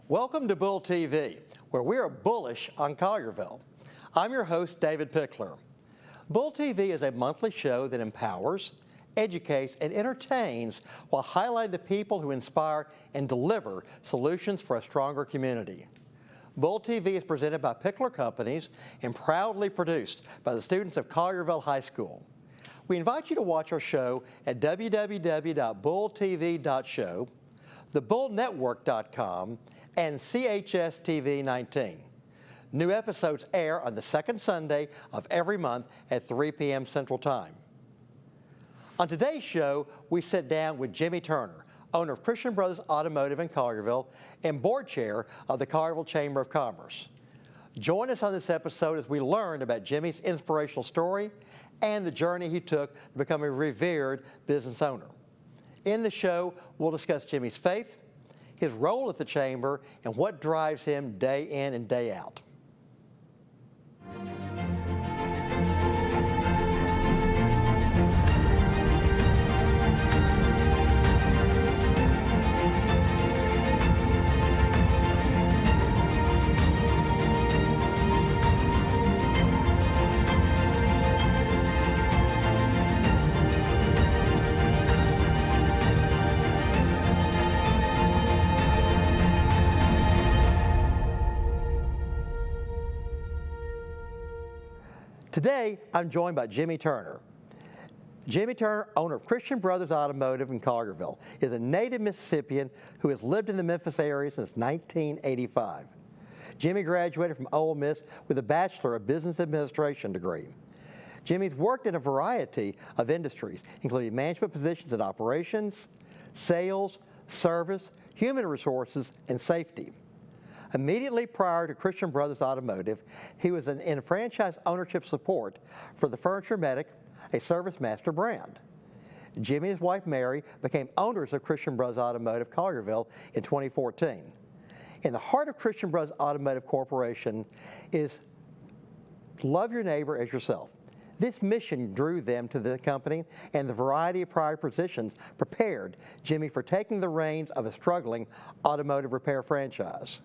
Welcome to Bull TV, where we are bullish on Collierville. I'm your host, David Pickler. Bull TV is a monthly show that empowers, educates, and entertains while highlighting the people who inspire and deliver solutions for a stronger community. Bull TV is presented by Pickler Companies and proudly produced by the students of Collierville High School. We invite you to watch our show at www.bulltv.show, thebullnetwork.com, and CHS-TV 19. New episodes air on the second Sunday of every month at 3 p.m. Central Time. On today's show, we sit down with Jimmy Turner, owner of Christian Brothers Automotive in Collierville and board chair of the Collierville Chamber of Commerce. Join us on this episode as we learn about Jimmy's inspirational story and the journey he took to become a revered business owner. In the show, we'll discuss Jimmy's faith, his role at the Chamber, and what drives him day in and day out. Today, I'm joined by Jimmy Turner. Jimmy Turner, owner of Christian Brothers Automotive in Collierville, is a native Mississippian who has lived in the Memphis area since 1985. Jimmy graduated from Ole Miss with a Bachelor of Business Administration degree. Jimmy's worked in a variety of industries, including management positions in operations, sales, service, human resources, and safety. Immediately prior to Christian Brothers Automotive, he was in franchise ownership support for the Furniture Medic, a ServiceMaster brand. Jimmy and his wife Mary became owners of Christian Brothers Automotive Collierville in 2014. In the heart of Christian Brothers Automotive Corporation is love your neighbor as yourself. This mission drew them to the company, and the variety of prior positions prepared Jimmy for taking the reins of a struggling automotive repair franchise.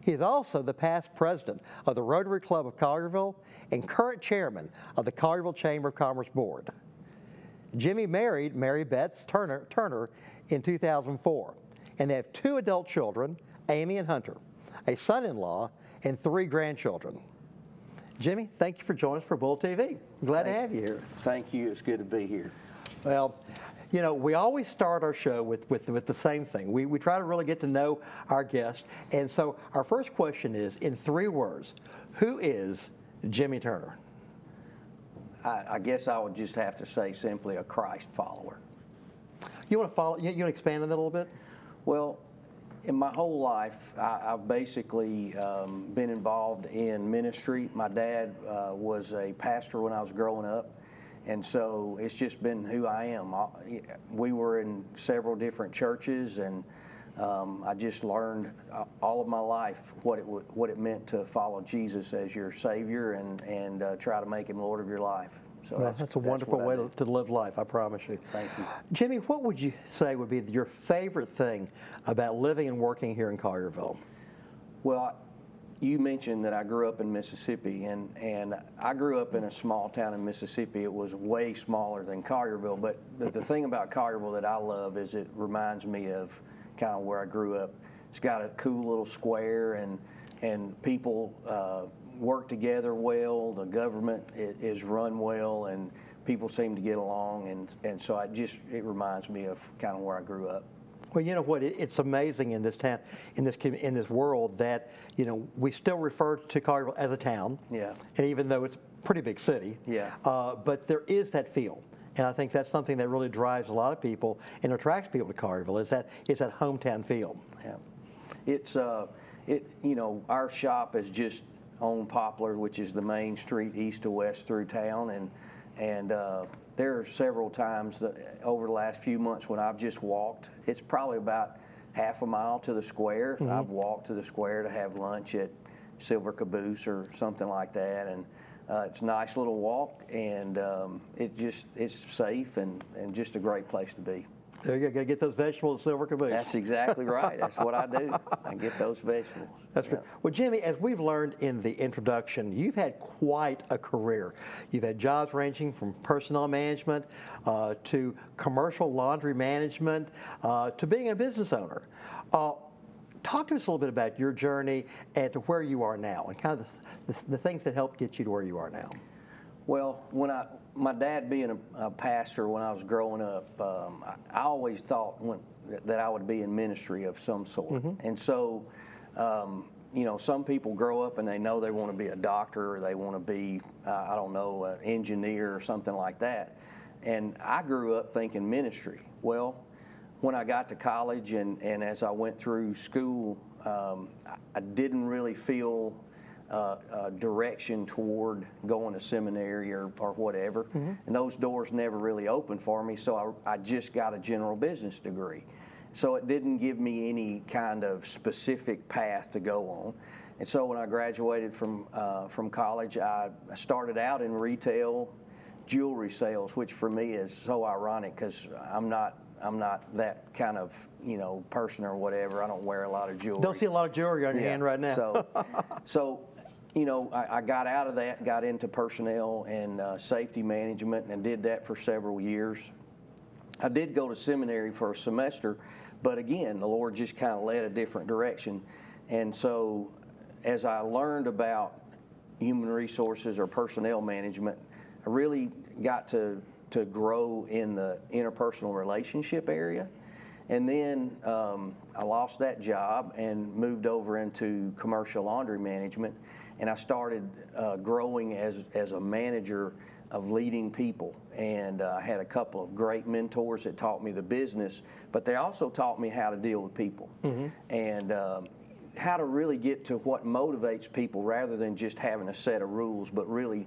He is also the past president of the Rotary Club of Collierville and current chairman of the Collierville Chamber of Commerce Board. Jimmy married Mary Beth Turner in 2004, and they have 2 adult children, Amy and Hunter, a son-in-law, and 3 grandchildren. Jimmy, thank you for joining us for Bull TV. I'm glad to have you here. Thank you. It's good to be here. Well, you know, we always start our show with the same thing. We try to really get to know our guest. And so our first question is, in 3 words, who is Jimmy Turner? I guess I would just have to say simply a Christ follower. You want to expand on that a little bit? Well, in my whole life, I've basically been involved in ministry. My dad was a pastor when I was growing up. And so it's just been who I am. We were in several different churches, and I just learned all of my life what it meant to follow Jesus as your Savior and try to make Him Lord of your life. So well, that's a wonderful way to live life, I promise you. Thank you. Jimmy, what would you say would be your favorite thing about living and working here in Collierville? Well, you mentioned that I grew up in Mississippi, and I grew up in a small town in Mississippi. It was way smaller than Collierville, but the thing about Collierville that I love is it reminds me of kind of where I grew up. It's got a cool little square, and people work together well. The government is run well, and people seem to get along, and so it reminds me of kind of where I grew up. Well, you know what? It's amazing in this town, in this world, that we still refer to Collierville as a town. Yeah. And even though it's a pretty big city. Yeah. But there is that feel, and I think that's something that really drives a lot of people and attracts people to Collierville. Is that hometown feel? Yeah. It's our shop is just on Poplar, which is the main street east to west through town, and there are several times over the last few months when I've just walked. It's probably about half a mile to the square. Mm-hmm. I've walked to the square to have lunch at Silver Caboose or something like that, and it's a nice little walk, and it's safe and just a great place to be. There you go. Got to get those vegetables at Silver Caboose. That's exactly right. That's what I do. I get those vegetables. That's great. Well, Jimmy, as we've learned in the introduction, you've had quite a career. You've had jobs ranging from personnel management to commercial laundry management to being a business owner. Talk to us a little bit about your journey and to where you are now, and kind of the things that helped get you to where you are now. Well, my dad being a pastor when I was growing up, I always thought that I would be in ministry of some sort. Mm-hmm. And so, some people grow up and they know they want to be a doctor or they want to be, I don't know, an engineer or something like that. And I grew up thinking ministry. Well, when I got to college and as I went through school, I didn't really feel direction toward going to seminary or whatever. Mm-hmm. And those doors never really opened for me, so I just got a general business degree. So it didn't give me any kind of specific path to go on. And so when I graduated from college, I started out in retail jewelry sales, which for me is so ironic because I'm not that kind of person or whatever. I don't wear a lot of jewelry. Don't see a lot of jewelry on your hand right now. So I got out of that, got into personnel and safety management, and did that for several years. I did go to seminary for a semester, but again, the Lord just kind of led a different direction. And so as I learned about human resources or personnel management, I really got to grow in the interpersonal relationship area. And then I lost that job and moved over into commercial laundry management. And I started growing as a manager of leading people. And I had a couple of great mentors that taught me the business, but they also taught me how to deal with people. Mm-hmm. And how to really get to what motivates people rather than just having a set of rules, but really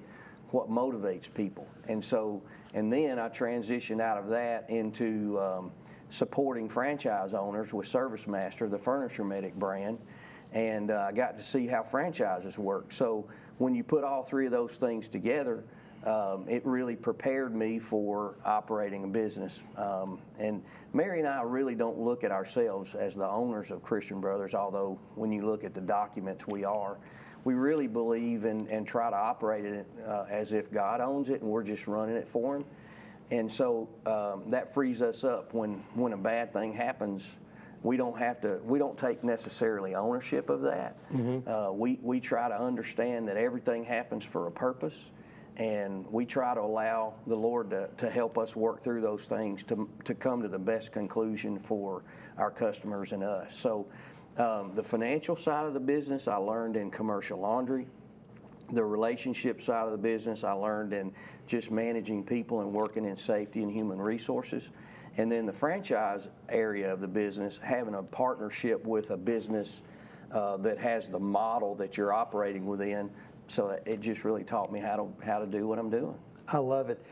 what motivates people. And then I transitioned out of that into supporting franchise owners with ServiceMaster, the Furniture Medic brand, and I got to see how franchises work. So when you put all three of those things together, it really prepared me for operating a business. And Mary and I really don't look at ourselves as the owners of Christian Brothers, although when you look at the documents, we are. We really believe and try to operate it as if God owns it and we're just running it for Him. And so that frees us up when a bad thing happens. We don't take necessarily ownership of that. Mm-hmm. We try to understand that everything happens for a purpose, and we try to allow the Lord to help us work through those things to come to the best conclusion for our customers and us. So the financial side of the business I learned in commercial laundry. The relationship side of the business I learned in just managing people and working in safety and human resources. And then the franchise area of the business, having a partnership with a business that has the model that you're operating within. So it just really taught me how to do what I'm doing. I love it.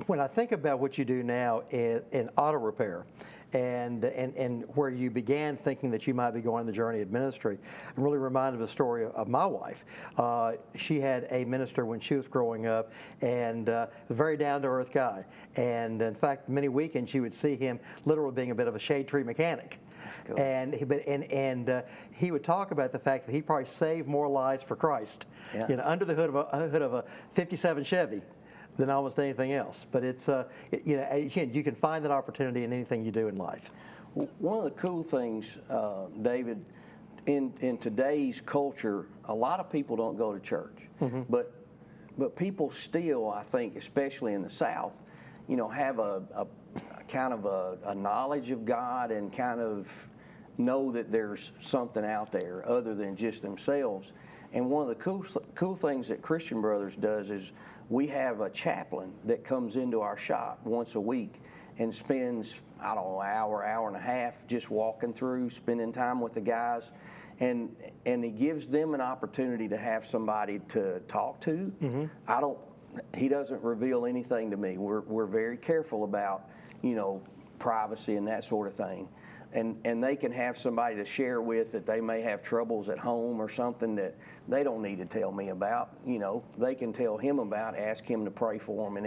When I think about what you do now in auto repair, and where you began thinking that you might be going on the journey of ministry, I'm really reminded of a story of my wife. She had a minister when she was growing up, and a very down-to-earth guy. And in fact, many weekends she would see him literally being a bit of a shade tree mechanic. Cool. And he would talk about the fact that he probably saved more lives for Christ, under the hood of a '57 Chevy, than almost anything else. But it's you can find that opportunity in anything you do in life. One of the cool things, David, in today's culture, a lot of people don't go to church, mm-hmm. but people still, I think, especially in the South, have a kind of a knowledge of God and kind of know that there's something out there other than just themselves. And one of the cool things that Christian Brothers does is we have a chaplain that comes into our shop once a week and spends, I don't know, hour and a half just walking through, spending time with the guys. And he gives them an opportunity to have somebody to talk to. Mm-hmm. He doesn't reveal anything to me. We're very careful about, privacy and that sort of thing. And they can have somebody to share with that they may have troubles at home or something that they don't need to tell me about. They can tell him about, ask him to pray for them. And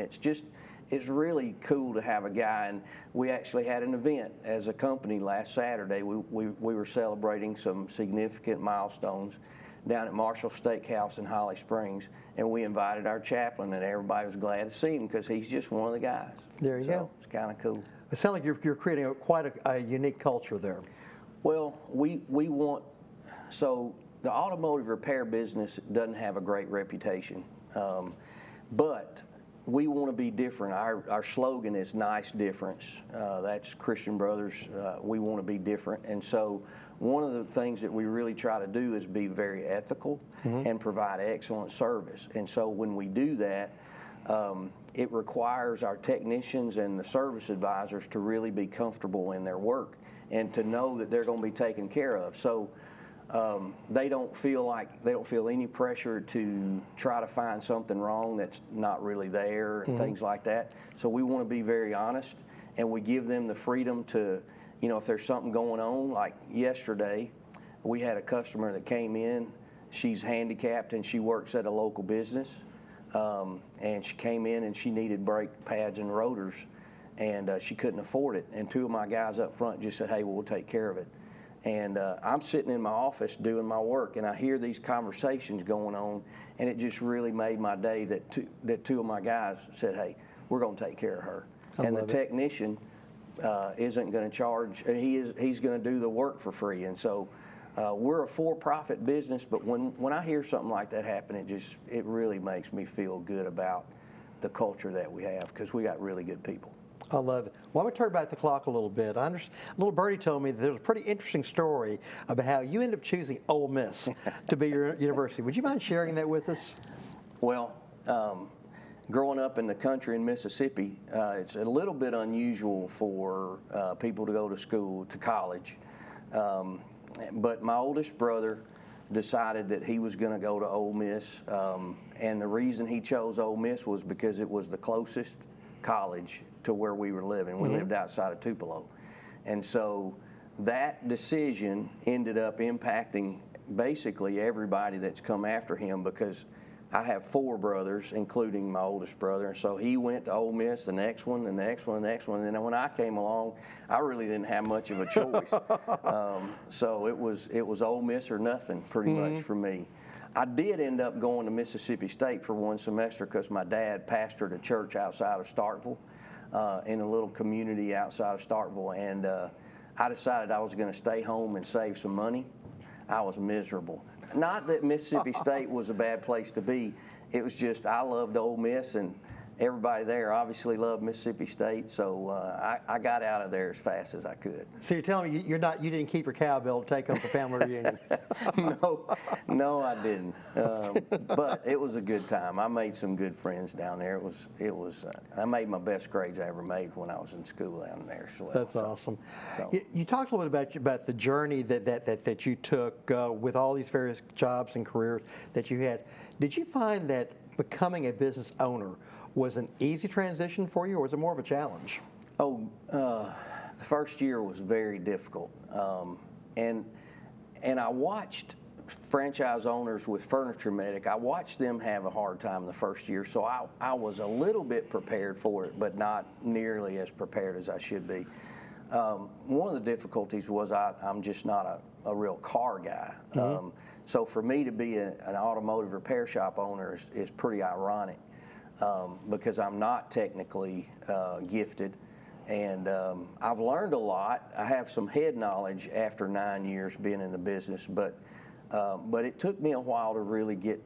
it's really cool to have a guy, and we actually had an event as a company last Saturday. We were celebrating some significant milestones down at Marshall Steakhouse in Holly Springs, and we invited our chaplain, and everybody was glad to see him because he's just one of the guys. There you go. It's kind of cool. It sounds like you're creating quite a unique culture there. Well, we want, so the automotive repair business doesn't have a great reputation, but we want to be different. Our slogan is nice difference. That's Christian Brothers. We want to be different. And so one of the things that we really try to do is be very ethical and provide excellent service. And so when we do that, it requires our technicians and the service advisors to really be comfortable in their work and to know that they're going to be taken care of. So they don't feel any pressure to try to find something wrong that's not really there and things like that. So we want to be very honest, and we give them the freedom to, you know, if there's something going on. Like yesterday, we had a customer that came in. She's handicapped and she works at a local business, and she came in and she needed brake pads and rotors, and she couldn't afford it. And two of my guys up front just said, "Hey, we'll take care of it." And I'm sitting in my office doing my work, and I hear these conversations going on, and it just really made my day that two of my guys said, "Hey, we're going to take care of her." And the technician isn't going to charge; he's going to do the work for free. And so we're a for-profit business, but when I hear something like that happen, it really makes me feel good about the culture that we have, because we got really good people. I love it. Well, I'm going to turn back the clock a little bit. Little Birdie told me that there's a pretty interesting story about how you ended up choosing Ole Miss to be your university. Would you mind sharing that with us? Well, growing up in the country in Mississippi, it's a little bit unusual for people to go to college. But my oldest brother decided that he was going to go to Ole Miss, and the reason he chose Ole Miss was because it was the closest college to where we were living. We lived outside of Tupelo. And so that decision ended up impacting basically everybody that's come after him, because I have four brothers, including my oldest brother. And so he went to Ole Miss, the next one, the next one, the next one. And then when I came along, I really didn't have much of a choice. So it was Ole Miss or nothing pretty much for me. I did end up going to Mississippi State for one semester because my dad pastored a church outside of Starkville, in a little community outside of Starkville. And I decided I was going to stay home and save some money. I was miserable. Not that Mississippi State was a bad place to be. It was just I loved Ole Miss, and everybody there obviously loved Mississippi State. So I got out of there as fast as I could. So you're telling me you didn't keep your cowbell to take home for family reunion? No, I didn't. But it was a good time. I made some good friends down there. It was. I made my best grades I ever made when I was in school down there. That's awesome. You talked a little bit about the journey that you took with all these various jobs and careers that you had. Did you find that becoming a business owner was an easy transition for you, or was it more of a challenge? The first year was very difficult, and I watched franchise owners with Furniture Medic. I watched them have a hard time the first year, so I was a little bit prepared for it, but not nearly as prepared as I should be. One of the difficulties was I'm just not a real car guy. So for me to be an automotive repair shop owner is pretty ironic. Because I'm not technically gifted, and I've learned a lot. I have some head knowledge after 9 years being in the business, but it took me a while to really get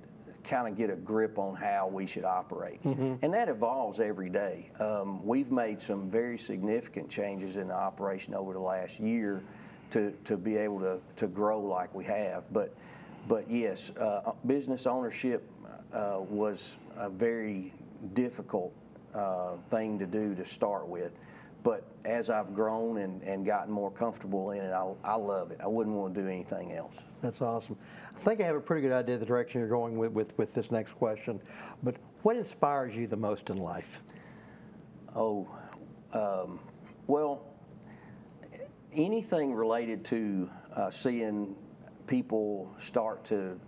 a grip on how we should operate, and that evolves every day. We've made some very significant changes in the operation over the last year to be able to grow like we have. But yes, business ownership was a very difficult thing to do to start with, but as I've grown and gotten more comfortable in it, I love it. I wouldn't want to do anything else. That's awesome. I think I have a pretty good idea of the direction you're going with this next question, but what inspires you the most in life? Well, anything related to seeing people start to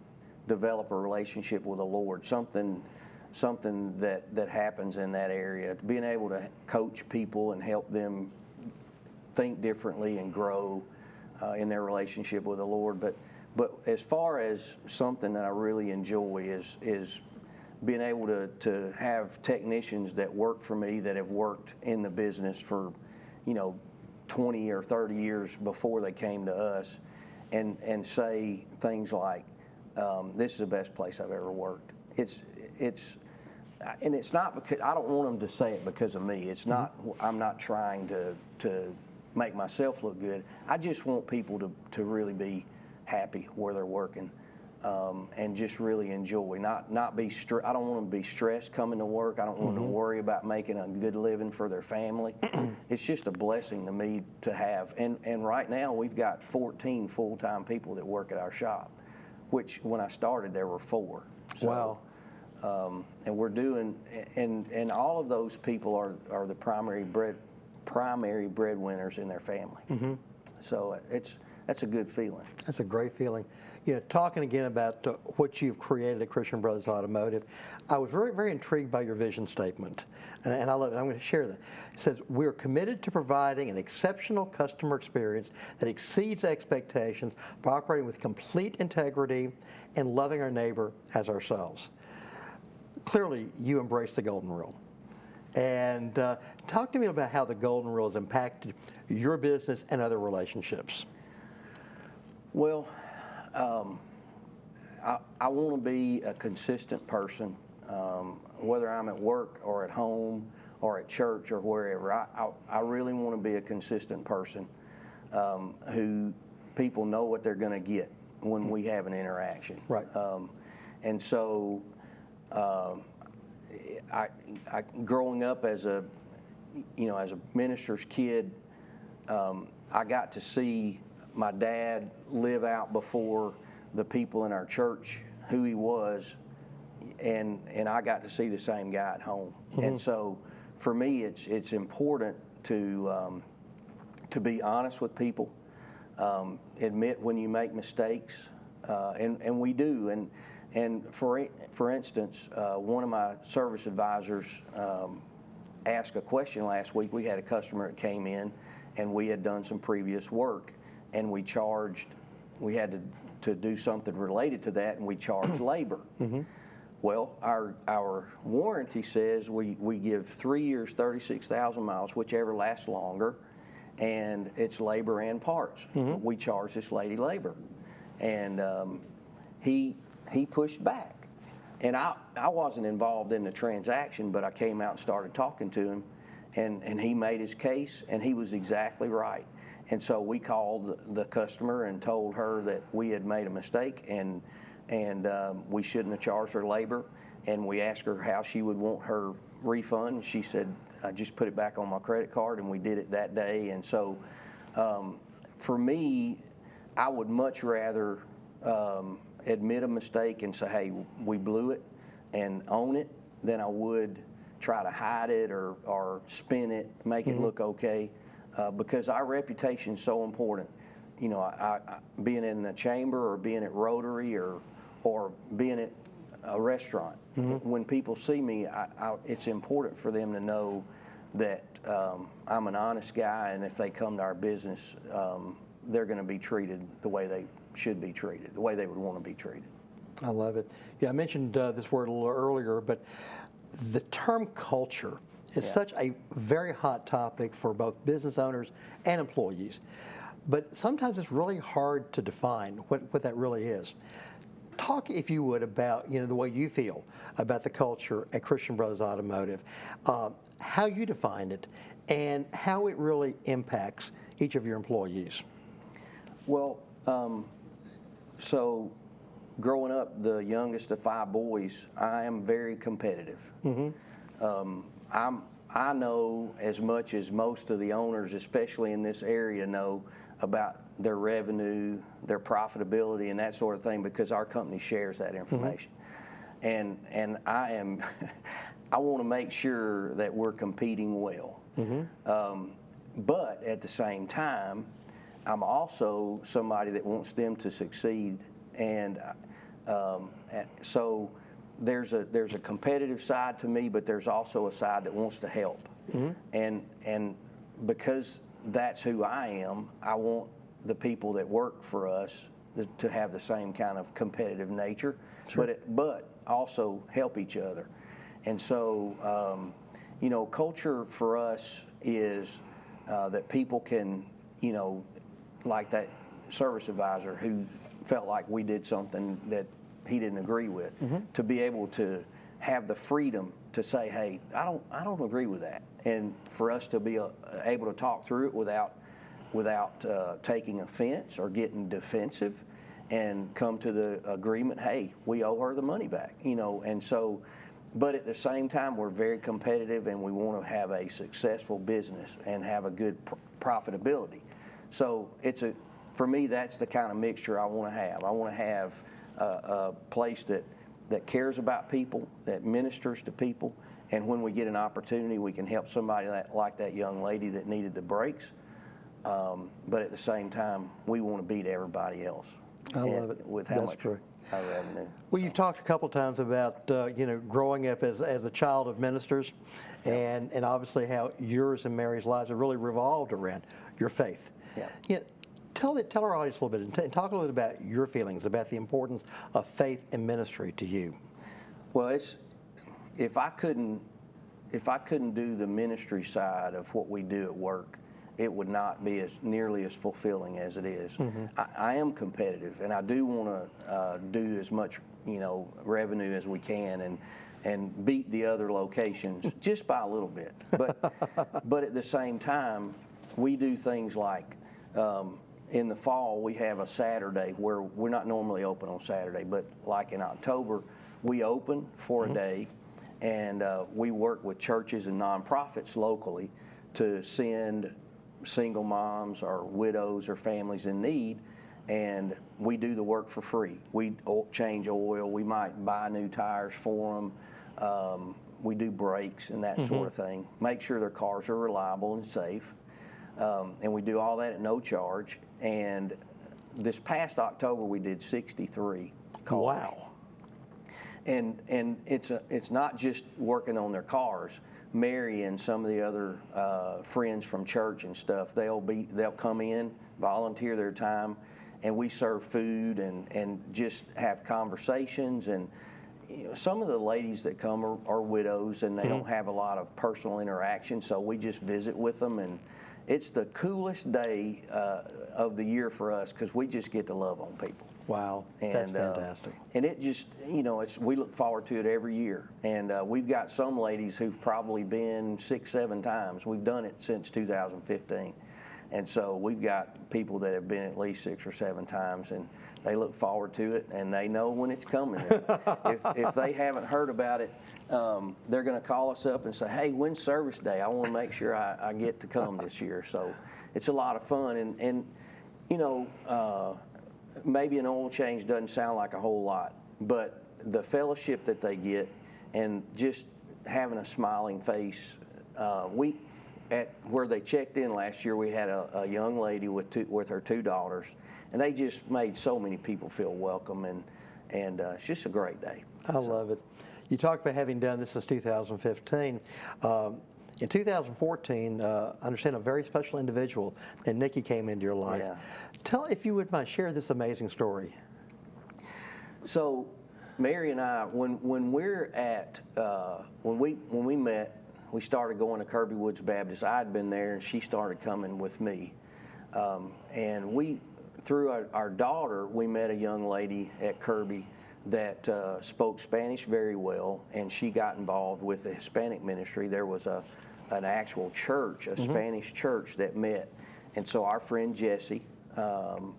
develop a relationship with the Lord, something something that happens in that area. Being able to coach people and help them think differently and grow in their relationship with the Lord. But as far as something that I really enjoy is being able to have technicians that work for me that have worked in the business for, 20 or 30 years before they came to us, and say things like, "This is the best place I've ever worked." And it's not because I don't want them to say it because of me. It's not. I'm not trying to make myself look good. I just want people to really be happy where they're working, and just really enjoy. Not be I don't want them to be stressed coming to work. I don't want them to worry about making a good living for their family. It's just a blessing to me to have. And right now we've got 14 full-time people that work at our shop, which when I started there were 4. So, wow. And we're doing, and all of those people are the primary breadwinners in their family. So that's a good feeling. That's a great feeling. Talking again about what you've created at Christian Brothers Automotive, I was very, very intrigued by your vision statement, and I love it. I'm going to share that. It says, "We're committed to providing an exceptional customer experience that exceeds expectations by operating with complete integrity and loving our neighbor as ourselves." Clearly, you embrace the golden rule. And talk to me about how the golden rule has impacted your business and other relationships. Well, I want to be a consistent person, whether I'm at work or at home or at church or wherever. I really want to be a consistent person who people know what they're going to get when we have an interaction. Right. And so I growing up as a minister's kid, I got to see my dad live out before the people in our church who he was, and I got to see the same guy at home. And so for me, it's important to be honest with people, admit when you make mistakes, and we do. And for instance, one of my service advisors asked a question last week. We had a customer that came in, and we had done some previous work, and we had to do something related to that, and we charged labor. Well, our warranty says we give 3 years, 36,000 miles, whichever lasts longer, and it's labor and parts. We charge this lady labor, and he pushed back. And I wasn't involved in the transaction, but I came out and started talking to him, and he made his case, and he was exactly right. And so we called the customer and told her that we had made a mistake, and we shouldn't have charged her labor. And we asked her how she would want her refund. She said, "I just put it back on my credit card," and we did it that day. And so for me, I would much rather admit a mistake and say, "Hey, we blew it," and own it, than I would try to hide it or spin it, make it look okay. Because our reputation is so important. I being in the chamber or being at Rotary or being at a restaurant, when people see me, it's important for them to know that I'm an honest guy, and if they come to our business, they're going to be treated the way they should be treated, the way they would want to be treated. I love it. Yeah, I mentioned this word a little earlier, but the term culture is such a very hot topic for both business owners and employees. But sometimes it's really hard to define what that really is. Talk, if you would, about the way you feel about the culture at Christian Brothers Automotive, how you define it, and how it really impacts each of your employees. Well, so growing up the youngest of 5 boys, I am very competitive. I know as much as most of the owners, especially in this area, know about their revenue, their profitability, and that sort of thing, because our company shares that information. And I want to make sure that we're competing well. But at the same time, I'm also somebody that wants them to succeed, and so there's a competitive side to me, but there's also a side that wants to help. And because that's who I am, I want the people that work for us to have the same kind of competitive nature, but also help each other. And so, you know, culture for us is that people can, you know, like that service advisor who felt like we did something that he didn't agree with, to be able to have the freedom to say, hey, I don't agree with that, and for us to be able to talk through it without taking offense or getting defensive, and come to the agreement, hey, we owe her the money back, you know. And so, but at the same time, we're very competitive, and we want to have a successful business and have a good profitability. So for me, that's the kind of mixture I want to have. I want to have a place that cares about people, that ministers to people, and when we get an opportunity, we can help somebody like that young lady that needed the brakes. But at the same time, we want to beat everybody else. I love it. With how That's much true. our revenue. Well, you've talked a couple times about you know, growing up as a child of ministers, and obviously how yours and Mary's lives have really revolved around your faith. Yeah. You know, tell our audience a little bit, and talk a little bit about your feelings about the importance of faith and ministry to you. Well, if I couldn't do the ministry side of what we do at work, it would not be nearly as fulfilling as it is. I am competitive, and I do want to do as much, you know, revenue as we can, and beat the other locations just by a little bit. But at the same time, we do things like in the fall we have a Saturday where we're not normally open on Saturday, but like in October we open for a day, and we work with churches and nonprofits locally to send single moms or widows or families in need, and we do the work for free. We change oil, we might buy new tires for them, we do brakes and that sort of thing, make sure their cars are reliable and safe, and we do all that at no charge. And this past October we did 63 cars. Wow. And it's not just working on their cars. Mary and some of the other friends from church and stuff, they'll come in, volunteer their time, and we serve food and just have conversations. And you know, some of the ladies that come are widows, and they don't have a lot of personal interaction, so we just visit with them. And it's the coolest day of the year for us, because we just get to love on people. Wow, that's fantastic. And it just, you know, we look forward to it every year. And we've got some ladies who've probably been 6-7 times. We've done it since 2015. And so we've got people that have been at least 6 or 7 times, and they look forward to it, and they know when it's coming. If they haven't heard about it, they're going to call us up and say, hey, when's service day? I want to make sure I get to come this year. So it's a lot of fun. And you know, maybe an oil change doesn't sound like a whole lot, but the fellowship that they get and just having a smiling face. At where they checked in last year, we had a young lady with her 2 daughters, and they just made so many people feel welcome, and it's just a great day. I love it. You talked about having done this since 2015. In 2014, I understand a very special individual named Nikki came into your life. Yeah. Tell, if you would mind, share this amazing story. So, Mary and I, when we met, we started going to Kirby Woods Baptist. I had been there, and she started coming with me. And we, through our daughter, we met a young lady at Kirby that spoke Spanish very well, and she got involved with the Hispanic ministry. There was an actual church, a Spanish church that met. And so our friend Jessie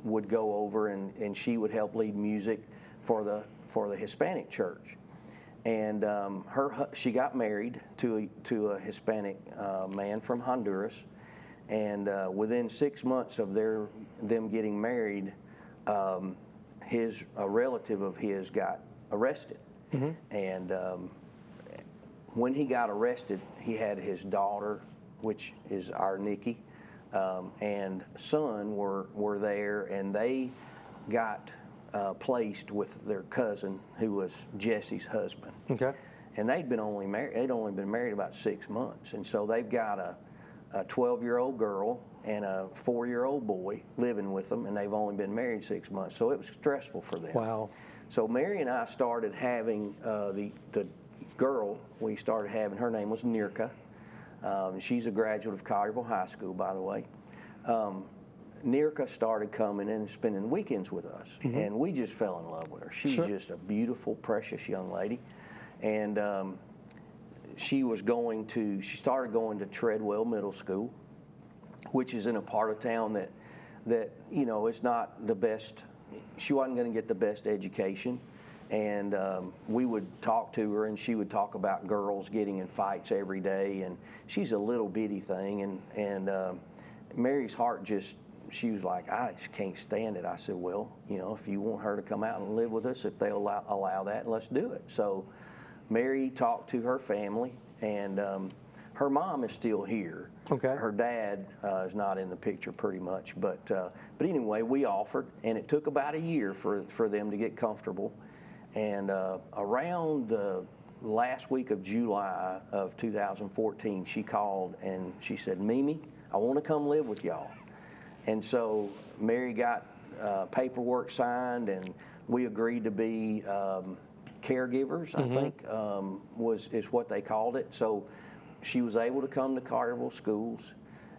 would go over, and she would help lead music for the Hispanic church. And she got married to a Hispanic man from Honduras, and within 6 months of them getting married, a relative of his got arrested. And when he got arrested, he had his daughter, which is our Nikki, and son were there, and they got placed with their cousin, who was Jesse's husband. Okay. And they'd only been married about 6 months, and so they've got a 12-year-old girl and a 4-year-old boy living with them, and they've only been married 6 months, so it was stressful for them. Wow. So Mary and I started having the girl. We started having, her name was Nirka. She's a graduate of Collierville High School, by the way. Nirka started coming in and spending weekends with us, and we just fell in love with her. She's just a beautiful, precious young lady, and she started going to Treadwell Middle School, which is in a part of town that you know, it's not the best. She wasn't going to get the best education, and we would talk to her, and she would talk about girls getting in fights every day, and she's a little bitty thing, and Mary's heart just, she was like, I just can't stand it. I said, well, you know, if you want her to come out and live with us, if they'll allow that, let's do it. So Mary talked to her family, and her mom is still here. Okay. Her dad is not in the picture pretty much, but anyway, we offered, and it took about a year for them to get comfortable. And around the last week of July of 2014, she called and she said, Mimi, I want to come live with y'all. And so Mary got paperwork signed, and we agreed to be caregivers, I think, is what they called it. So she was able to come to Collierville schools,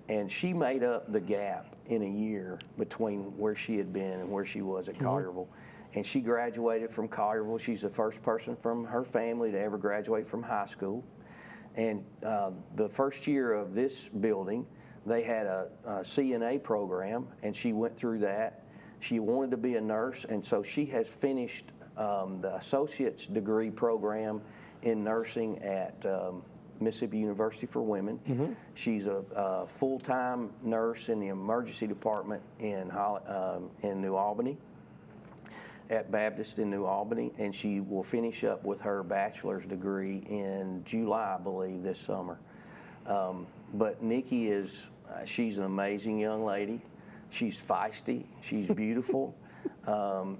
and she made up the gap in a year between where she had been and where she was at Collierville. And she graduated from Collierville. She's the first person from her family to ever graduate from high school. And the first year of this building, they had a CNA program, and she went through that. She wanted to be a nurse, and so she has finished the associate's degree program in nursing at Mississippi University for Women. She's a full-time nurse in the emergency department in New Albany, at Baptist in New Albany, and she will finish up with her bachelor's degree in July, I believe, this summer. But Nikki she's an amazing young lady. She's feisty, she's beautiful,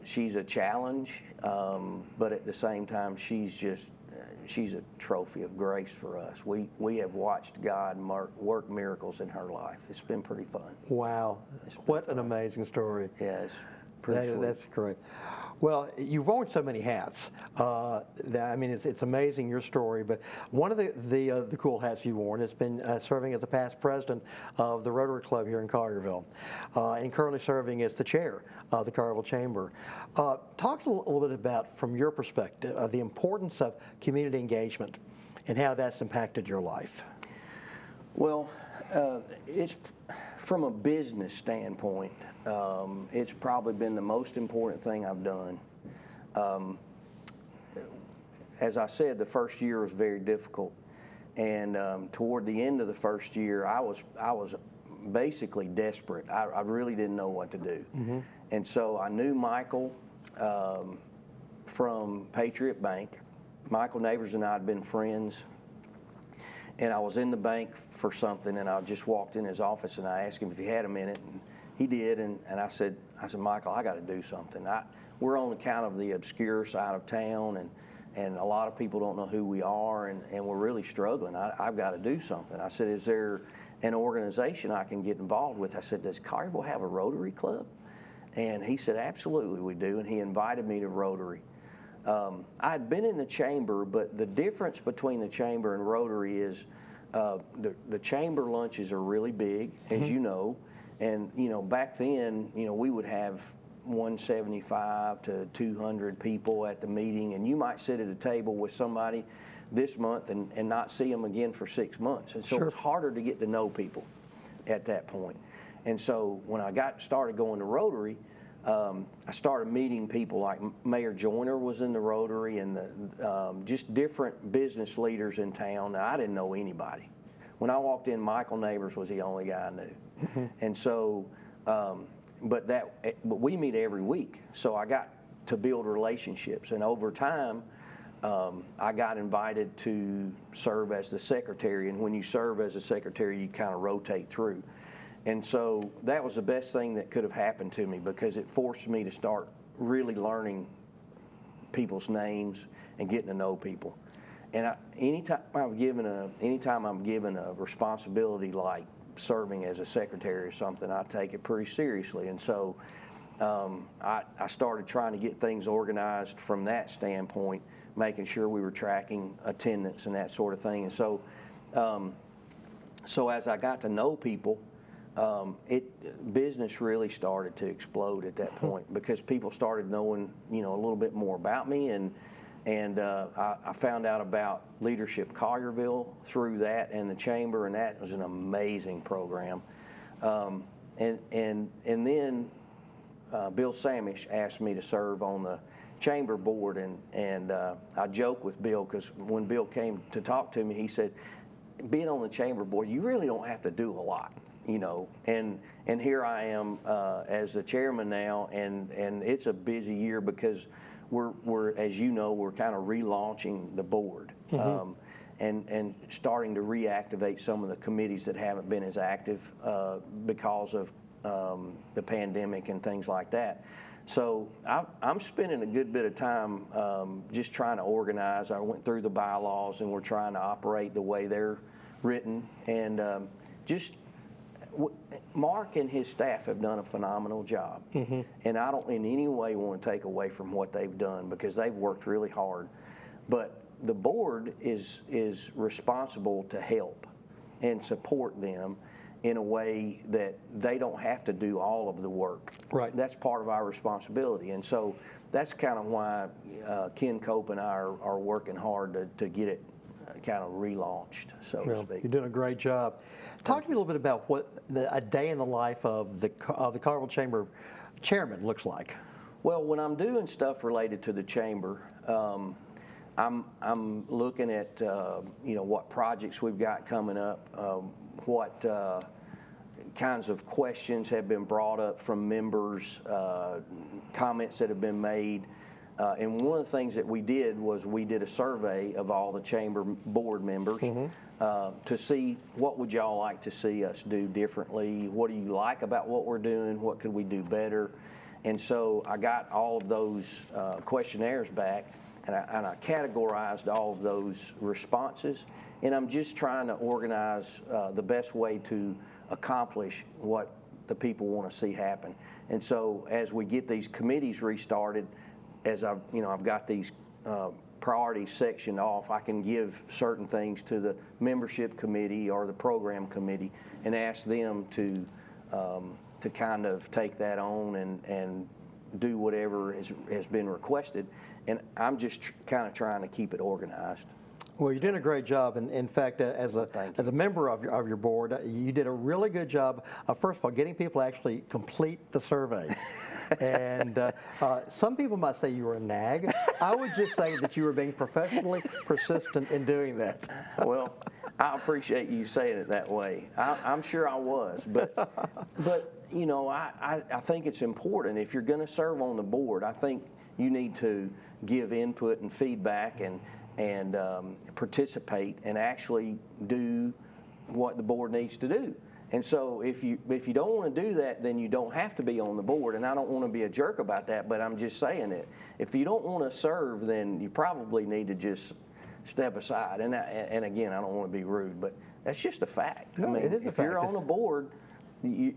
she's a challenge, but at the same time, she's a trophy of grace for us. We have watched God work miracles in her life. It's been pretty fun. Wow, what an amazing story. Yeah, it's pretty sweet. That's great. Well, you've worn so many hats. I mean, it's amazing, your story. But one of the cool hats you've worn has been serving as the past president of the Rotary Club here in Collierville, and currently serving as the chair of the Collierville Chamber. Talk a little bit about, from your perspective, the importance of community engagement and how that's impacted your life. Well, it's from a business standpoint. It's probably been the most important thing I've done. As I said, the first year was very difficult, and toward the end of the first year, I was basically desperate. I really didn't know what to do, and so I knew Michael from Patriot Bank. Michael Neighbors and I had been friends, and I was in the bank for something, and I just walked in his office, and I asked him if he had a minute, and he did, and I said, Michael, I got to do something. We're on kind of the obscure side of town, and a lot of people don't know who we are, and we're really struggling. I've got to do something. I said, is there an organization I can get involved with? I said, does Collierville have a Rotary Club? And he said, absolutely we do, and he invited me to Rotary. I had been in the chamber, but the difference between the chamber and Rotary is the chamber lunches are really big, as you know, and back then, we would have 175 to 200 people at the meeting, and you might sit at a table with somebody this month and not see them again for 6 months, and so it's harder to get to know people at that point. And so when I started going to Rotary, I started meeting people like Mayor Joyner was in the Rotary, and just different business leaders in town. Now, I didn't know anybody. When I walked in, Michael Neighbors was the only guy I knew. And so, but we meet every week. So I got to build relationships, and over time, I got invited to serve as the secretary. And when you serve as a secretary, you kind of rotate through. And so that was the best thing that could have happened to me, because it forced me to start really learning people's names and getting to know people. And anytime I'm given a responsibility like serving as a secretary or something, I take it pretty seriously. And so I started trying to get things organized from that standpoint, making sure we were tracking attendance and that sort of thing. And so, so as I got to know people, business really started to explode at that point because people started knowing, a little bit more about me, and I found out about Leadership Collierville through that and the chamber, and that was an amazing program. And then Bill Samish asked me to serve on the chamber board, and I joke with Bill because when Bill came to talk to me, he said, being on the chamber board, you really don't have to do a lot. And here I am as the chairman now, and it's a busy year because we're as you know, we're kind of relaunching the board, and starting to reactivate some of the committees that haven't been as active because of the pandemic and things like that. So I'm spending a good bit of time just trying to organize. I went through the bylaws, and we're trying to operate the way they're written, and Mark and his staff have done a phenomenal job, and I don't in any way want to take away from what they've done because they've worked really hard. But the board is responsible to help and support them in a way that they don't have to do all of the work. Right. That's part of our responsibility, and so that's kind of why Ken Cope and I are working hard to get it kind of relaunched, so to speak. You're doing a great job. Talk to me a little bit about what a day in the life of the Collierville Chamber chairman looks like. Well, when I'm doing stuff related to the chamber, I'm looking at what projects we've got coming up, what kinds of questions have been brought up from members, comments that have been made. And one of the things that we did was we did a survey of all the chamber board members to see what would y'all like to see us do differently, what do you like about what we're doing, what could we do better. And so I got all of those questionnaires back, and I categorized all of those responses, and I'm just trying to organize the best way to accomplish what the people want to see happen. And so as we get these committees restarted, as I've got these priorities sectioned off, I can give certain things to the membership committee or the program committee and ask them to kind of take that on and do whatever has been requested. And I'm just kind of trying to keep it organized. Well, you're doing a great job, and in fact, as a member of your board, you did a really good job of, first of all, getting people to actually complete the survey. And some people might say you were a nag. I would just say that you were being professionally persistent in doing that. Well, I appreciate you saying it that way. I'm sure I was, but I think it's important. If you're going to serve on the board, I think you need to give input and feedback and participate and actually do what the board needs to do. And so if you don't want to do that, then you don't have to be on the board. And I don't want to be a jerk about that, but I'm just saying it. If you don't want to serve, then you probably need to just step aside. And again, I don't want to be rude, but that's just a fact. No, I mean, it is a if fact. you're on a board, you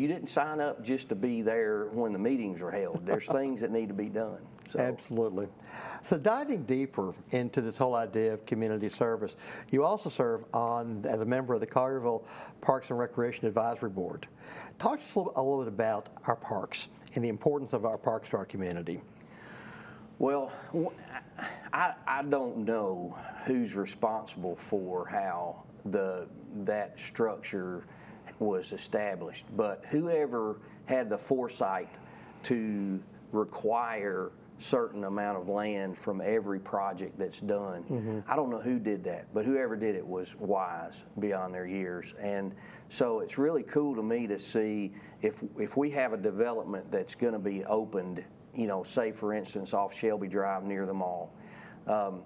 didn't sign up just to be there when the meetings are held. There's things that need to be done. So. Absolutely. So diving deeper into this whole idea of community service, you also serve as a member of the Collierville Parks and Recreation Advisory Board. Talk to us a little bit about our parks and the importance of our parks to our community. Well, I don't know who's responsible for how that structure was established, but whoever had the foresight to require certain amount of land from every project that's done. I don't know who did that, but whoever did it was wise beyond their years. And so it's really cool to me to see if we have a development that's going to be opened, say for instance off Shelby Drive near the mall.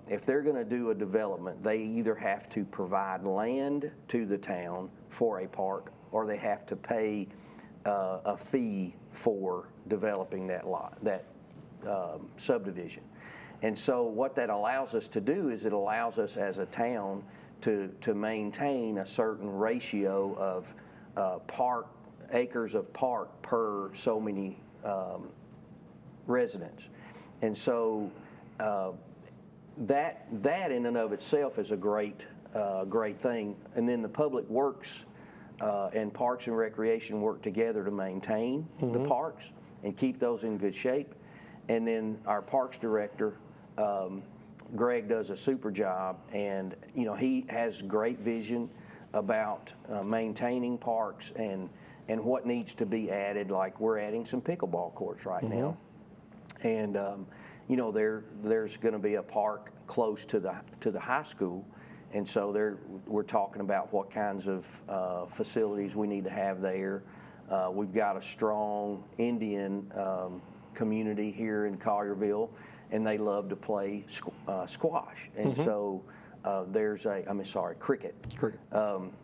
If they're going to do a development, they either have to provide land to the town for a park, or they have to pay a fee for developing that lot, that subdivision. And so what that allows us to do is it allows us as a town to maintain a certain ratio of acres of park per so many residents. And so that in and of itself is a great thing. And then the Public Works and Parks and Recreation work together to maintain the parks and keep those in good shape. And then our Parks Director, Greg, does a super job, and he has great vision about maintaining parks and what needs to be added. Like we're adding some pickleball courts right now, and there's going to be a park close to the high school, and so we're talking about what kinds of facilities we need to have there. We've got a strong Indian community here in Collierville, and they love to play squash, and so there's cricket.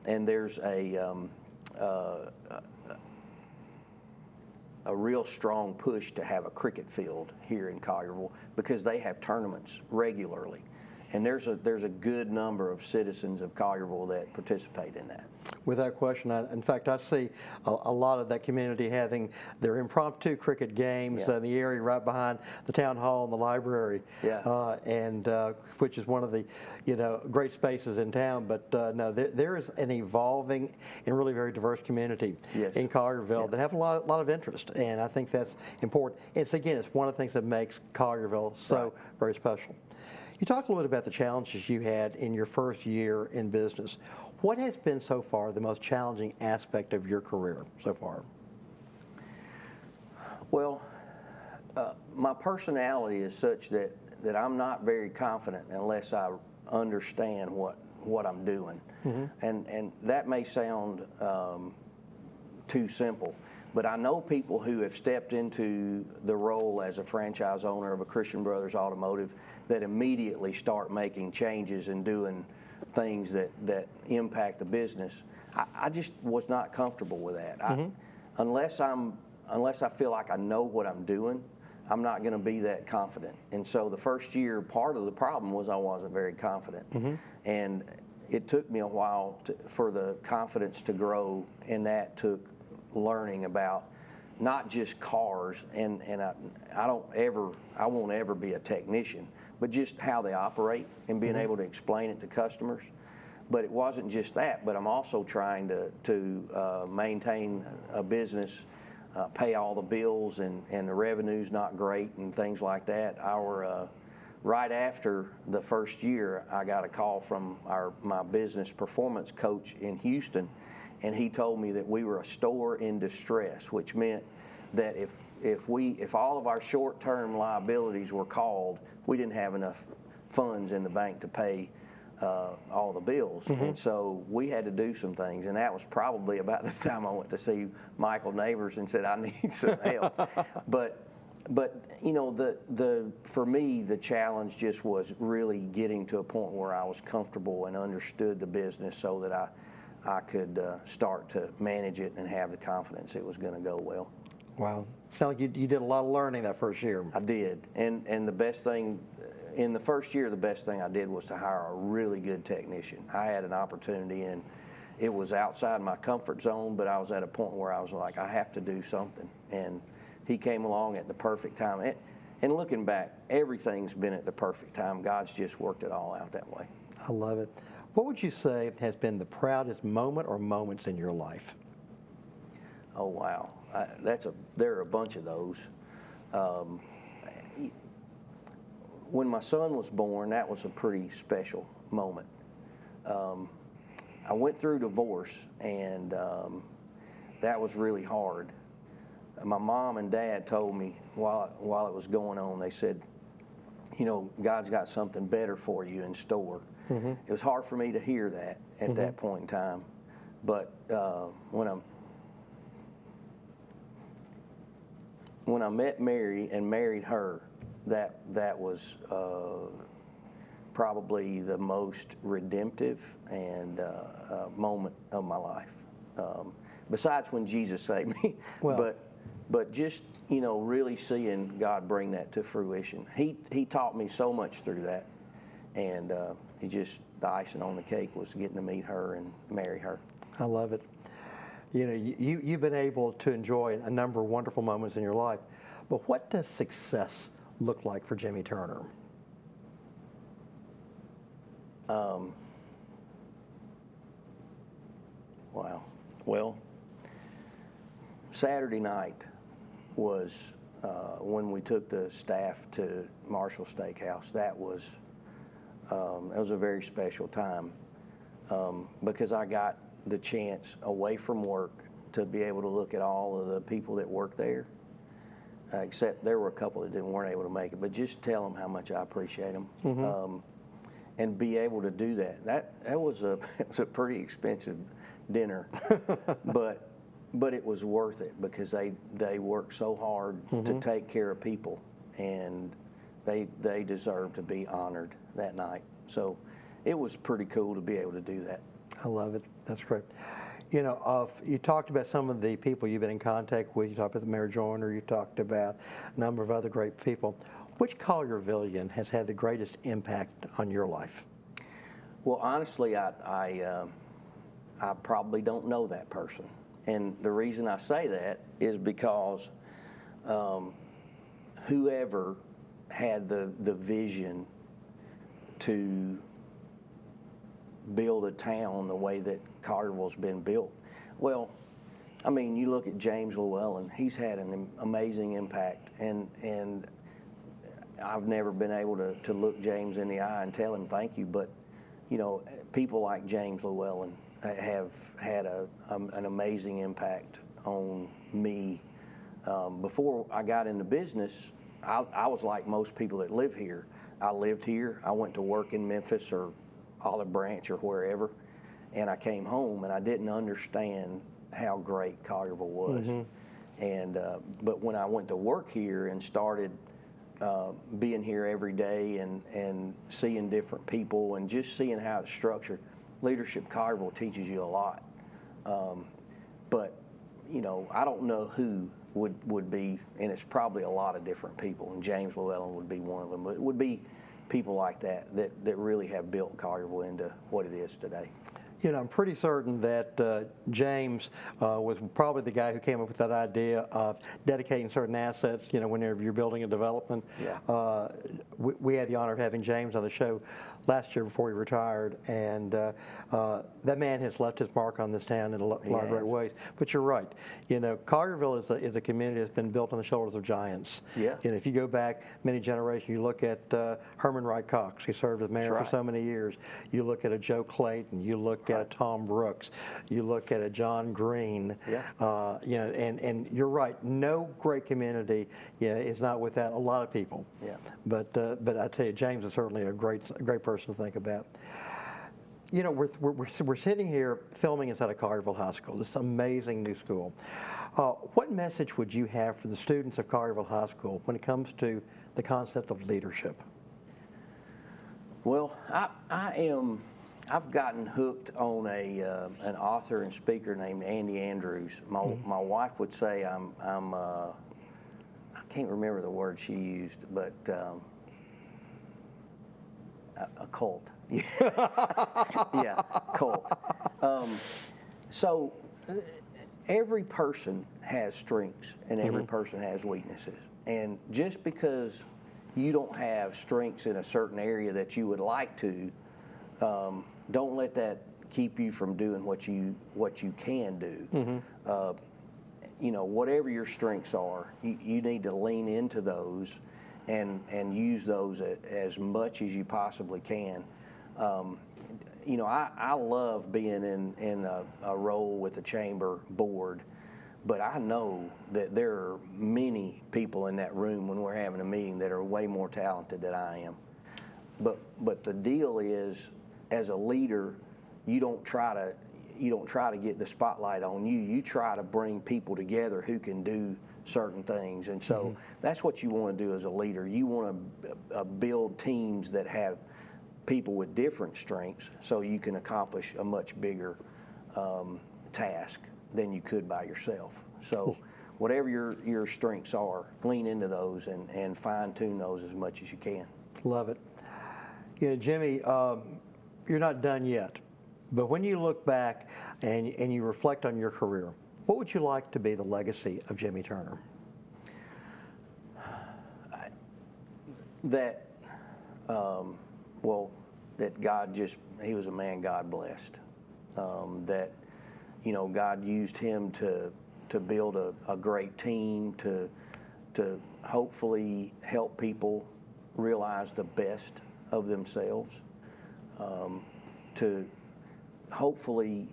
And there's a real strong push to have a cricket field here in Collierville because they have tournaments regularly, and there's a good number of citizens of Collierville that participate in that. Without question. In fact, I see a lot of that community having their impromptu cricket games in the area right behind the town hall and the library, and which is one of the great spaces in town. But no, there is an evolving and really very diverse community in Collierville that have a lot of interest, and I think that's important. It's one of the things that makes Collierville so very special. You talked a little bit about the challenges you had in your first year in business. What has been so far the most challenging aspect of your career so far? Well, my personality is such that I'm not very confident unless I understand what I'm doing. And that may sound too simple, but I know people who have stepped into the role as a franchise owner of a Christian Brothers Automotive that immediately start making changes and doing things that impact the business. I just was not comfortable with that. Unless I feel like I know what I'm doing, I'm not going to be that confident. And so the first year, part of the problem was I wasn't very confident. And it took me a while for the confidence to grow, and that took learning about not just cars, and I won't ever be a technician, but just how they operate and being able to explain it to customers. But it wasn't just that, but I'm also trying to maintain a business, pay all the bills, and the revenue's not great and things like that. Right after the first year, I got a call from my business performance coach in Houston, and he told me that we were a store in distress, which meant that if all of our short-term liabilities were called, we didn't have enough funds in the bank to pay all the bills. And so we had to do some things, and that was probably about the time I went to see Michael Neighbors and said, I need some help. But for me, the challenge just was really getting to a point where I was comfortable and understood the business so that I could start to manage it and have the confidence it was going to go well. Wow. Sounds like you did a lot of learning that first year. I did. And the best thing, in the first year, the best thing I did was to hire a really good technician. I had an opportunity, and it was outside my comfort zone, but I was at a point where I was like, I have to do something. And he came along at the perfect time. And looking back, everything's been at the perfect time. God's just worked it all out that way. I love it. What would you say has been the proudest moment or moments in your life? Oh, wow. There are a bunch of those. When my son was born, that was a pretty special moment. I went through divorce, and that was really hard. My mom and dad told me while it was going on, they said, God's got something better for you in store. It was hard for me to hear that at that point in time, but when I met Mary and married her, that was probably the most redemptive and moment of my life. Besides when Jesus saved me, but just, you know, really seeing God bring that to fruition. He taught me so much through that, and it just, the icing on the cake was getting to meet her and marry her. I love it. You know, you've been able to enjoy a number of wonderful moments in your life, but what does success look like for Jimmy Turner? Wow. Well, Saturday night was when we took the staff to Marshall Steakhouse. That was a very special time because I got the chance away from work to be able to look at all of the people that work there. Except there were a couple that weren't able to make it, but just tell them how much I appreciate them, and be able to do that. That was it was a pretty expensive dinner, but it was worth it because they worked so hard to take care of people, and they deserve to be honored that night. So it was pretty cool to be able to do that. I love it. That's great. You know, you talked about some of the people you've been in contact with. You talked about the Mayor Joyner. You talked about a number of other great people. Which Colliervillian has had the greatest impact on your life? Well, honestly, I probably don't know that person. And the reason I say that is because whoever had the vision to build a town the way that Collierville's been built. Well, I mean, you look at James Llewellyn, he's had an amazing impact, and I've never been able to look James in the eye and tell him thank you, but, you know, people like James Llewellyn have had an amazing impact on me. Before I got into business, I was like most people that live here. I lived here, I went to work in Memphis or Olive Branch or wherever, and I came home and I didn't understand how great Collierville was. And but when I went to work here and started being here every day and seeing different people and just seeing how it's structured, Leadership Collierville teaches you a lot. But you know, I don't know who would be, and it's probably a lot of different people, and James Llewellyn would be one of them, but it would be people like that really have built Collierville into what it is today. You know, I'm pretty certain that James was probably the guy who came up with that idea of dedicating certain assets, you know, whenever you're building a development. Yeah. We had the honor of having James on the show last year before he retired, and that man has left his mark on this town in a lot of great ways. But you're right. You know, Collierville is a community that's been built on the shoulders of giants. Yeah. You know, if you go back many generations, you look at Herman Wright Cox, who served as mayor for so many years. You look at a Joe Clayton. You look at a Tom Brooks. You look at a John Green. Yeah. You know, and you're right. No great community, is not without a lot of people. Yeah. But I tell you, James is certainly a great person to think about. You know, we're sitting here filming inside of Collierville High School, this amazing new school. What message would you have for the students of Collierville High School when it comes to the concept of leadership? Well, I've gotten hooked on an author and speaker named Andy Andrews. My wife would say I can't remember the word she used, but a cult. Yeah, cult. So every person has strengths and every person has weaknesses. And just because you don't have strengths in a certain area that you would like to, don't let that keep you from doing what you can do. You know, whatever your strengths are, you need to lean into those and use those as much as you possibly can. You know, I love being in a role with the chamber board, but I know that there are many people in that room when we're having a meeting that are way more talented than I am. But the deal is, as a leader, you don't try to get the spotlight on you. You try to bring people together who can do certain things, and so that's what you want to do as a leader. You want to build teams that have people with different strengths, so you can accomplish a much bigger task than you could by yourself. So whatever your strengths are, lean into those and fine tune those as much as you can. Love it. Yeah, Jimmy, you're not done yet, but when you look back and you reflect on your career, what would you like to be the legacy of Jimmy Turner? That, that God he was a man God blessed. That, God used him to build a great team, to hopefully help people realize the best of themselves, to hopefully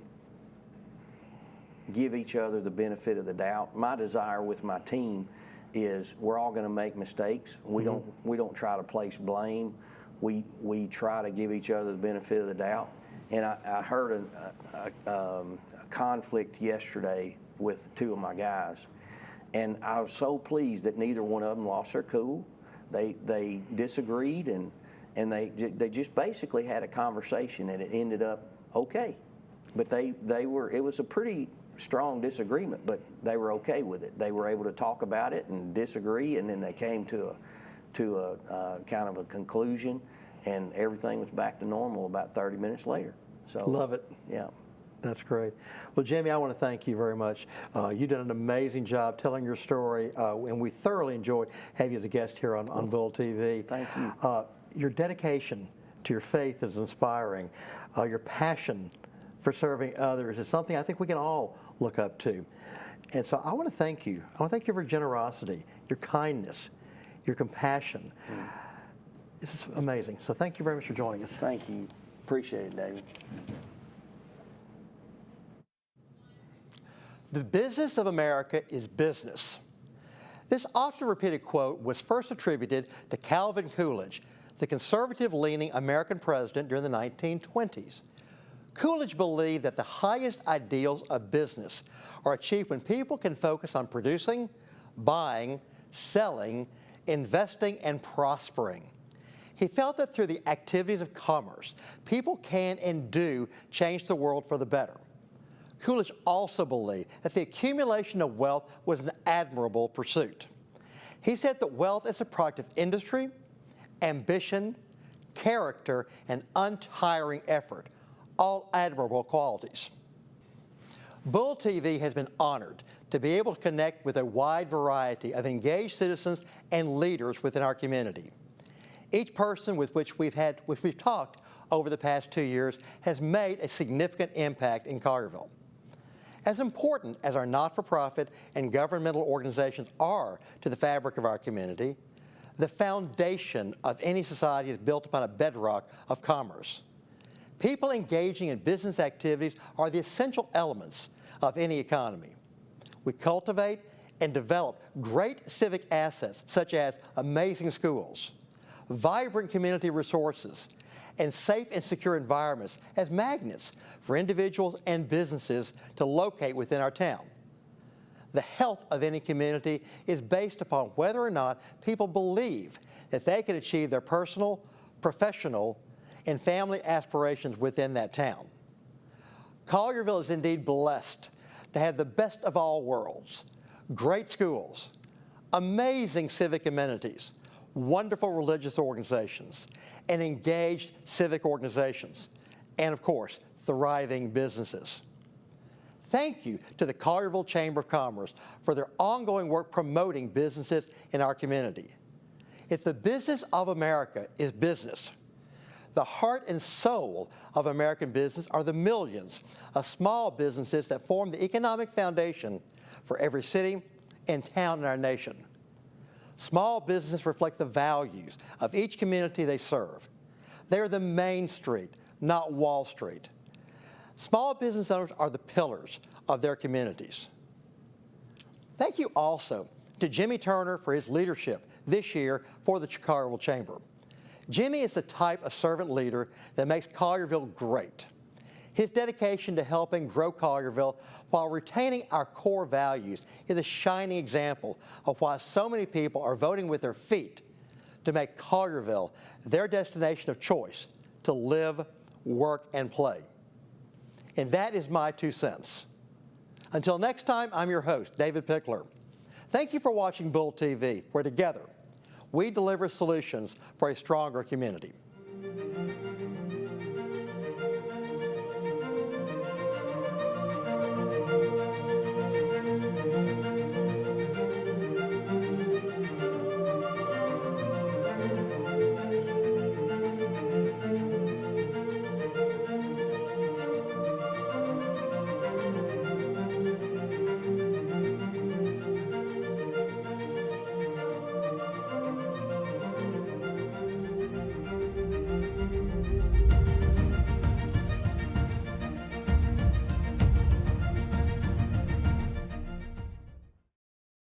give each other the benefit of the doubt. My desire with my team is we're all going to make mistakes. We don't try to place blame. We try to give each other the benefit of the doubt. And I heard a conflict yesterday with two of my guys, and I was so pleased that neither one of them lost their cool. They disagreed, and they just basically had a conversation, and it ended up okay. But it was a pretty strong disagreement, but they were okay with it. They were able to talk about it and disagree, and then they came to a kind of a conclusion, and everything was back to normal about 30 minutes later. So love it. Yeah. That's great. Well, Jimmy, I want to thank you very much. You did an amazing job telling your story, and we thoroughly enjoyed having you as a guest here on Bull TV. Thank you. Your dedication to your faith is inspiring. Your passion for serving others is something I think we can all look up to. And so I want to thank you. I want to thank you for your generosity, your kindness, your compassion. This is amazing. So thank you very much for joining us. Thank you. Appreciate it, David. The business of America is business. This often repeated quote was first attributed to Calvin Coolidge, the conservative-leaning American president during the 1920s. Coolidge believed that the highest ideals of business are achieved when people can focus on producing, buying, selling, investing, and prospering. He felt that through the activities of commerce, people can and do change the world for the better. Coolidge also believed that the accumulation of wealth was an admirable pursuit. He said that wealth is a product of industry, ambition, character, and untiring effort, all admirable qualities. Bull TV has been honored to be able to connect with a wide variety of engaged citizens and leaders within our community. Each person with which we've talked over the past 2 years has made a significant impact in Collierville. As important as our not-for-profit and governmental organizations are to the fabric of our community, the foundation of any society is built upon a bedrock of commerce. People engaging in business activities are the essential elements of any economy. We cultivate and develop great civic assets such as amazing schools, vibrant community resources, and safe and secure environments as magnets for individuals and businesses to locate within our town. The health of any community is based upon whether or not people believe that they can achieve their personal, professional, and family aspirations within that town. Collierville is indeed blessed to have the best of all worlds: great schools, amazing civic amenities, wonderful religious organizations, and engaged civic organizations, and of course, thriving businesses. Thank you to the Collierville Chamber of Commerce for their ongoing work promoting businesses in our community. If the business of America is business, the heart and soul of American business are the millions of small businesses that form the economic foundation for every city and town in our nation. Small businesses reflect the values of each community they serve. They are the Main Street, not Wall Street. Small business owners are the pillars of their communities. Thank you also to Jimmy Turner for his leadership this year for the Collierville Chamber. Jimmy is the type of servant leader that makes Collierville great. His dedication to helping grow Collierville while retaining our core values is a shining example of why so many people are voting with their feet to make Collierville their destination of choice to live, work, and play. And that is my 2 cents. Until next time, I'm your host, David Pickler. Thank you for watching Bull TV, where together we deliver solutions for a stronger community.